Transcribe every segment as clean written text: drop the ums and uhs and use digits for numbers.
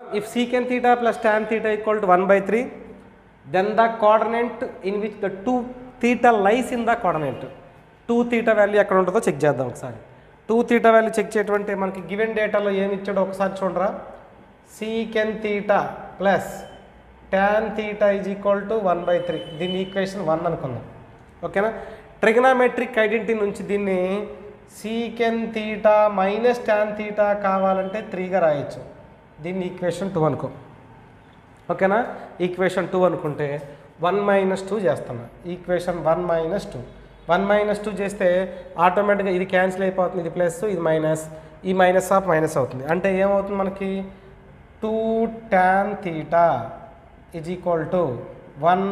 If secant theta plus tan theta equal to 1/3, then the coordinate in which the 2 theta lies in the coordinate. 2 theta value ఎక్కడ ఉంటుందో check చేద్దాం ఒకసారి. 2 theta value check చేయటంటే మనకి given డేటాలో ఏమి ఇచ్చాడో ఒకసారి చూడరా. secant theta plus tan theta is equal to 1/3. దీని ఈక్వేషన్ 1 అనుకుందాం. ఓకేనా. ట్రిగనామెట్రిక్ ఐడెంటిటీ నుంచి దీన్ని secant theta minus tan theta కావాలంటే 3గా రాయొచ్చు. దీన్ని ఈక్వేషన్ 2 అనుకో. ఓకేనా. ఈక్వేషన్ 2 అనుకుంటే 1 - 2 చేస్తున్నా. ఈక్వేషన్ 1 - 2. 1 - 2 చేస్తే ఆటోమేటిక్గా ఇది క్యాన్సిల్ అయిపోతుంది, ఇది ప్లస్ ఇది మైనస్, ఈ మైనస్ ఆఫ్ మైనస్ అవుతుంది. అంటే ఏమవుతుంది మనకి 2 tan theta is equal to 1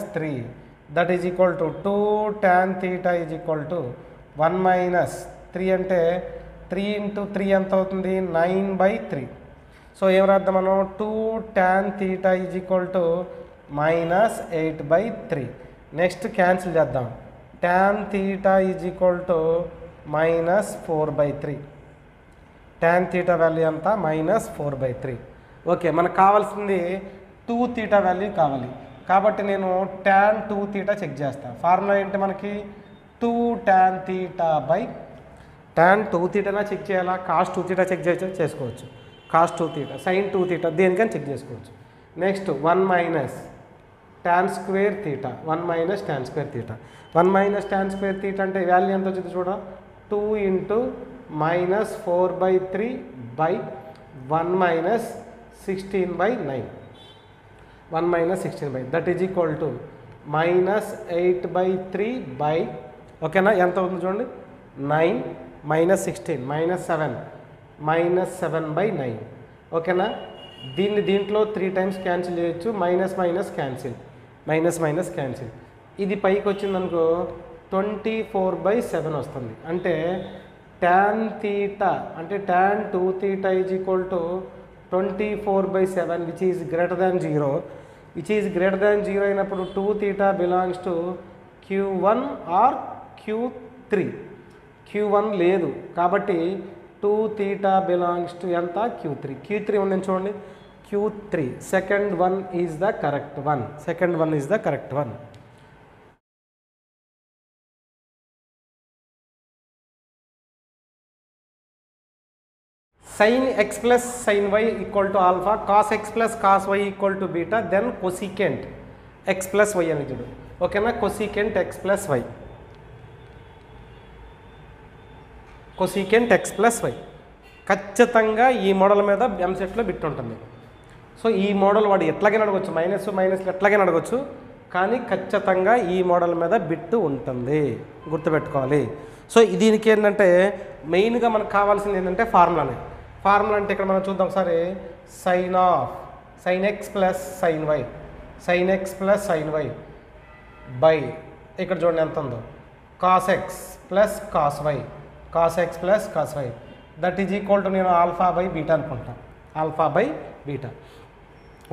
- 3. That is equal to 2 tan theta is equal to 1 - 3 అంటే 3 × 3 ఎంత అవుతుంది 9/3. సో ఏం రాద్దాం మనం 2 tan theta is equal to -8/3. Next cancel చేద్దాం. tan theta is equal to -4/3. tan theta value ఎంత -4/3. ఓకే, మనకు కావాల్సింది 2 theta వాల్యూ కావాలి కాబట్టి నేను tan 2 theta చెక్ చేస్తాను. ఫార్ములా ఏంటి మనకి 2 tan theta by tan 2 theta check చేయాలా, cos 2 theta చెక్ చేసుకోవచ్చు, cos 2 theta sin 2 theta దేనికని చెక్ చేసుకోవచ్చు. Next 1 - tan square theta, 1 - tan square theta. 1 - tan square theta అంటే వాల్యూ ఎంత వచ్చింది చూడ 2 × -4/3 by 1 - 16/9. 1 - 16/9 that is equal to -8/3 by ఓకేనా ఎంత అవుతుంది చూడండి 9 - 16 -7 -7/9. ఓకేనా. దీంట్లో 3 టైమ్స్ క్యాన్సిల్ చేయొచ్చు, మైనస్ క్యాన్సిల్. ఇది పైకి వచ్చిందనుకో 24/7 వస్తుంది. అంటే tan theta అంటే tan 2 theta is equal to 24/7 which is greater than 0. అయినప్పుడు 2 theta belongs to Q1 are Q3. Q1 లేదు కాబట్టి 2 theta బిలాంగ్స్ టు ఎంత Q3 ఉందని చూడండి. Q3 second one is the correct one. sin x plus sin y equal to alpha, cos x plus cos y equal to beta, then cosecant x plus y అని చూడు. ఓకేనా. cosecant x plus y ఖచ్చితంగా ఈ model మీద ఎంసెట్లో bit ఉంటుంది. So ఈ model వాడు ఎట్లాగైనా అడగవచ్చు, మైనస్ ఎట్లాగైనా అడగవచ్చు, కానీ ఖచ్చితంగా ఈ మోడల్ మీద బిట్టు ఉంటుంది, గుర్తుపెట్టుకోవాలి. సో దీనికి ఏంటంటే మెయిన్గా మనకు కావాల్సింది ఏంటంటే ఫార్ములా అంటే ఇక్కడ మనం చూద్దాం ఒకసారి. sin x plus sin y by ఇక్కడ చూడండి ఎంత ఉందో cos x plus cos y that is equal to నేను α/β అనుకుంటాను. α/β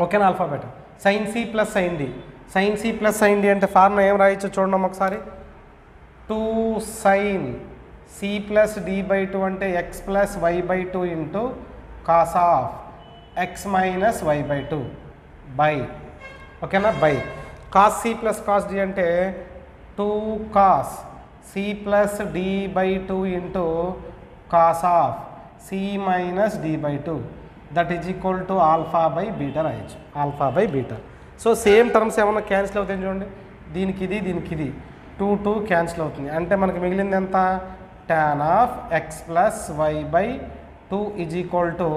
ఓకేనా. α/β sin c plus sin d అంటే ఫార్ములా ఏం రాయొచ్చు చూడండి ఒకసారి. 2 sin c plus d/2 అంటే x plus y/2 into cos of x minus y/2 by ఓకేనా by cos c plus cos d అంటే 2 cos c plus d/2 into cos of c minus d/2 that is equal to α/β రాయొచ్చు, α/β. So same terms ఏమన్నా cancel అవుతాయి చూడండి. దీనికి ఇది 2 cancel అవుతుంది. అంటే మనకి మిగిలింది ఎంత tan of x plus y/2 is equal to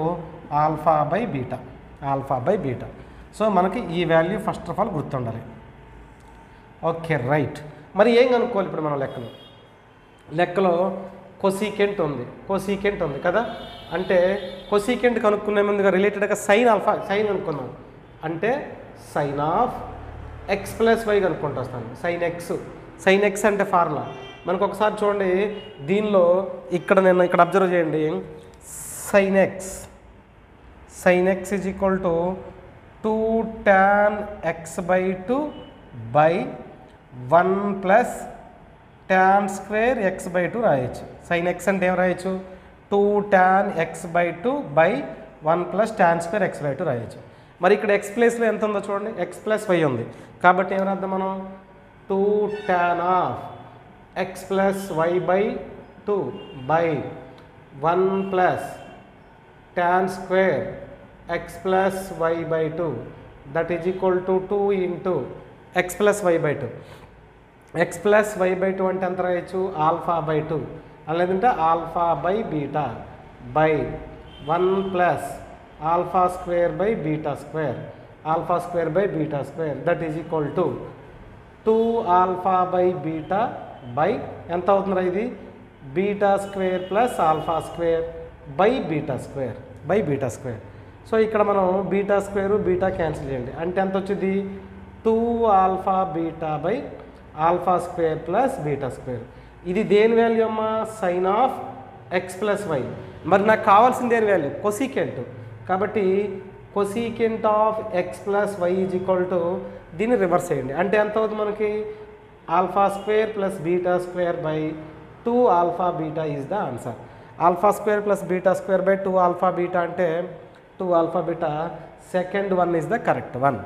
α/β. So మనకి ఈ వాల్యూ ఫస్ట్ ఆఫ్ ఆల్ గుర్తుండాలి. Okay right. మరి ఏం కనుక్కోవాలి ఇప్పుడు మనం లెక్కలో కొసీకెంట్ ఉంది కదా. అంటే కొసీకెంట్ కనుక్కునే ముందుగా రిలేటెడ్గా సైన్ కనుక్కుందాం. అంటే sine of x plus y కనుక్కుంటూ వస్తాను. సైన్ ఎక్స్ అంటే ఫార్ములా మనకు ఒకసారి చూడండి. దీనిలో ఇక్కడ అబ్జర్వ్ చేయండి. Sign X is equal to 2 tan x/2 by 1 plus tan square x/2 రాయొచ్చు. సైన్ ఎక్స్ అంటే ఏం రాయొచ్చు 2 tan x/2 by 1 plus tan square X by 2 రాయొచ్చు. మరి ఇక్కడ ఎక్స్ ప్లేస్లో ఎంత ఉందో చూడండి, ఎక్స్ ప్లస్ వై ఉంది కాబట్టి ఏమని అర్థం మనం 2 tan of x plus y by 2 by 1 plus tan square x plus y by 2 that is equal to 2 into x plus y by 2. X plus y by 2 అంటే ఎంత రాయొచ్చు, ఆల్ఫా బై 2 లేదంటే alpha by beta by 1 plus alpha square by beta square, alpha square by beta square that is equal to 2 alpha by beta by ఎంత అవుతుందిరా ఇది, beta square plus alpha square by beta square by beta square. So ఇక్కడ మనం beta square beta cancel చేయండి అంటే ఎంత వచ్చింది, 2 alpha beta by alpha square plus beta square. ఇది దేని వాల్యూ అమ్మా, sine of x plus y. మరి నాకు కావాల్సింది దేని వాల్యూ, కొసీకెంట్. కాబట్టి cosecant of x plus y is equal to దీన్ని రివర్స్ చేయండి అంటే ఎంత అవుతుంది మనకి, alpha square plus beta square by 2 alpha beta is the answer. Alpha square plus beta square by 2 alpha beta అంటే 2 alpha beta, second one is the correct one.